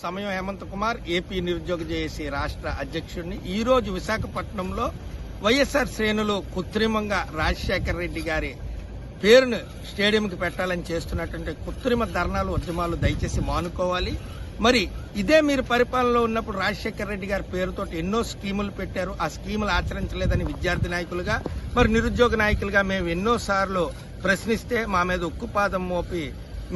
సమయం హేమంత్ కుమార్, ఏపీ నిరుద్యోగ జేఏసీ రాష్ట్ర అధ్యక్షుడిని. ఈ రోజు విశాఖపట్నంలో వైఎస్ఆర్ శ్రేణులు కృత్రిమంగా రాజశేఖర రెడ్డి గారి పేరును స్టేడియంకి పెట్టాలని చేస్తున్నటువంటి కృత్రిమ ధర్నాలు, ఉద్యమాలు దయచేసి మానుకోవాలి. మరి ఇదే మీరు పరిపాలనలో ఉన్నప్పుడు రాజశేఖర రెడ్డి గారి పేరుతో ఎన్నో స్కీములు పెట్టారు. ఆ స్కీములు ఆచరించలేదని విద్యార్థి నాయకులుగా, మరి నిరుద్యోగ నాయకులుగా మేము ఎన్నోసార్లు ప్రశ్నిస్తే మా మీద ఉక్కుపాదం మోపి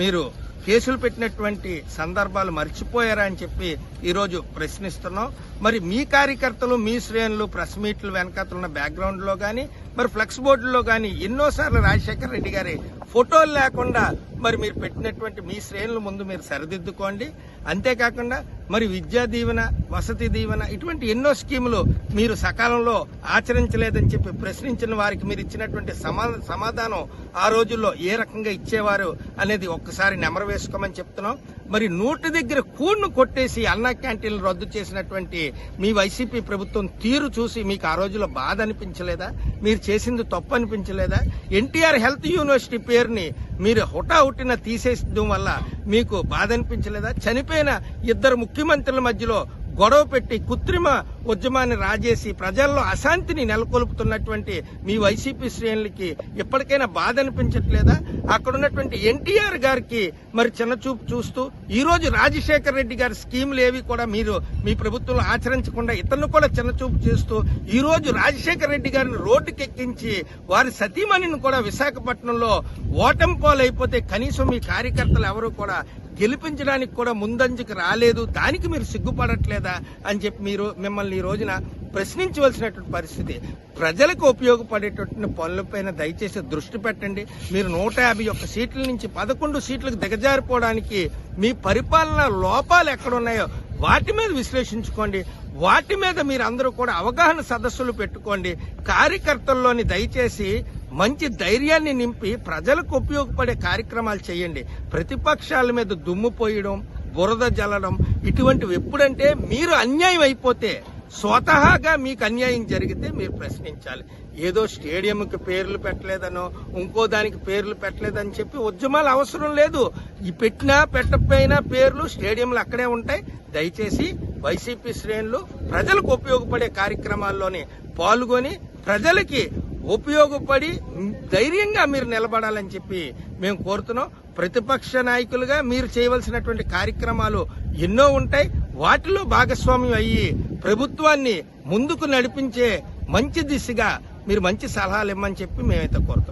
మీరు కేసులు పెట్టినటువంటి సందర్భాలు మర్చిపోయారా అని చెప్పి ఈరోజు ప్రశ్నిస్తున్నాం. మరి మీ కార్యకర్తలు, మీ శ్రేణులు ప్రెస్ మీట్లు వెనకాతలున్న బ్యాక్గ్రౌండ్ లో గానీ, మరి ఫ్లెక్స్ బోర్డుల్లో గానీ ఎన్నోసార్లు రాజశేఖర రెడ్డి గారి ఫోటోలు లేకుండా మరి మీరు పెట్టినటువంటి మీ శ్రేణుల ముందు మీరు సరిదిద్దుకోండి. అంతేకాకుండా మరి విద్యా దీవెన, వసతి దీవెన ఇటువంటి ఎన్నో స్కీములు మీరు సకాలంలో ఆచరించలేదని చెప్పి ప్రశ్నించిన వారికి మీరు ఇచ్చినటువంటి సమాధానం ఆ రోజుల్లో ఏ రకంగా ఇచ్చేవారు అనేది ఒక్కసారి నెమరు వేసుకోమని చెప్తున్నాం. మరి నోటి దగ్గర కూడును కొట్టేసి అన్నా క్యాంటీన్లు రద్దు చేసినటువంటి మీ వైసీపీ ప్రభుత్వం తీరు చూసి మీకు ఆ రోజుల్లో బాధ అనిపించలేదా? మీరు చేసింది తప్పు అనిపించలేదా? ఎన్టీఆర్ హెల్త్ యూనివర్సిటీ పేరుని మీరు హుటాహుటిన తీసేయడం వల్ల మీకు బాధ అనిపించలేదా? చనిపోయిన ఇద్దరు ముఖ్యమంత్రుల మధ్యలో గొడవ పెట్టి కృత్రిమ ఉద్యమాన్ని రాజేసి ప్రజల్లో అశాంతిని నెలకొల్పుతున్నటువంటి మీ వైసీపీ శ్రేణులకి ఎప్పటికైనా బాధ అనిపించట్లేదా? అక్కడ ఉన్నటువంటి ఎన్టీఆర్ గారికి మరి చిన్నచూపు చూస్తూ ఈ రోజు రాజశేఖర రెడ్డి గారి స్కీములు ఏవి కూడా మీరు మీ ప్రభుత్వంలో ఆచరించకుండా ఇతరులు కూడా చిన్నచూపు చేస్తూ ఈ రోజు రాజశేఖర రెడ్డి గారిని రోడ్డుకెక్కించి వారి సతీమణిని కూడా విశాఖపట్నంలో ఓటమి పాలైపోతే కనీసం మీ కార్యకర్తలు ఎవరు కూడా గెలిపించడానికి కూడా ముందంజకు రాలేదు. దానికి మీరు సిగ్గుపడట్లేదా అని చెప్పి మిమ్మల్ని ఈ రోజున ప్రశ్నించవలసినటువంటి పరిస్థితి. ప్రజలకు ఉపయోగపడేటటువంటి పనులపైన దయచేసి దృష్టి పెట్టండి. మీరు 151 సీట్ల నుంచి 11 సీట్లకు దిగజారిపోవడానికి మీ పరిపాలన లోపాలు ఎక్కడున్నాయో వాటి మీద విశ్లేషించుకోండి. వాటి మీద మీరు అందరూ కూడా అవగాహన సదస్సులు పెట్టుకోండి. కార్యకర్తల్లోని దయచేసి మంచి ధైర్యాన్ని నింపి ప్రజలకు ఉపయోగపడే కార్యక్రమాలు చేయండి. ప్రతిపక్షాల మీద దుమ్ము పోయడం, బురద జల్లడం ఇటువంటివి ఎప్పుడంటే మీరు అన్యాయం అయిపోతే, స్వతహాగా మీకు అన్యాయం జరిగితే మీరు ప్రశ్నించాలి. ఏదో స్టేడియంకి పేర్లు పెట్టలేదనో ఇంకో దానికి పేర్లు పెట్టలేదని చెప్పి ఉద్యమాలు అవసరం లేదు. ఈ పెట్టినా పెట్టకపోయినా పేర్లు స్టేడియంలు అక్కడే ఉంటాయి. దయచేసి వైసీపీ శ్రేణులు ప్రజలకు ఉపయోగపడే కార్యక్రమాల్లోనే పాల్గొని ప్రజలకి ఉపయోగపడి ధైర్యంగా మీరు నిలబడాలని చెప్పి మేము కోరుతున్నాం. ప్రతిపక్ష నాయకులుగా మీరు చేయవలసినటువంటి కార్యక్రమాలు ఎన్నో ఉంటాయి. వాటిలో భాగస్వామ్యం అయ్యి ప్రభుత్వాన్ని ముందుకు నడిపించే మంచి దిశగా మీరు మంచి సలహాలు ఇమ్మని చెప్పి మేమైతే కోరుతాం.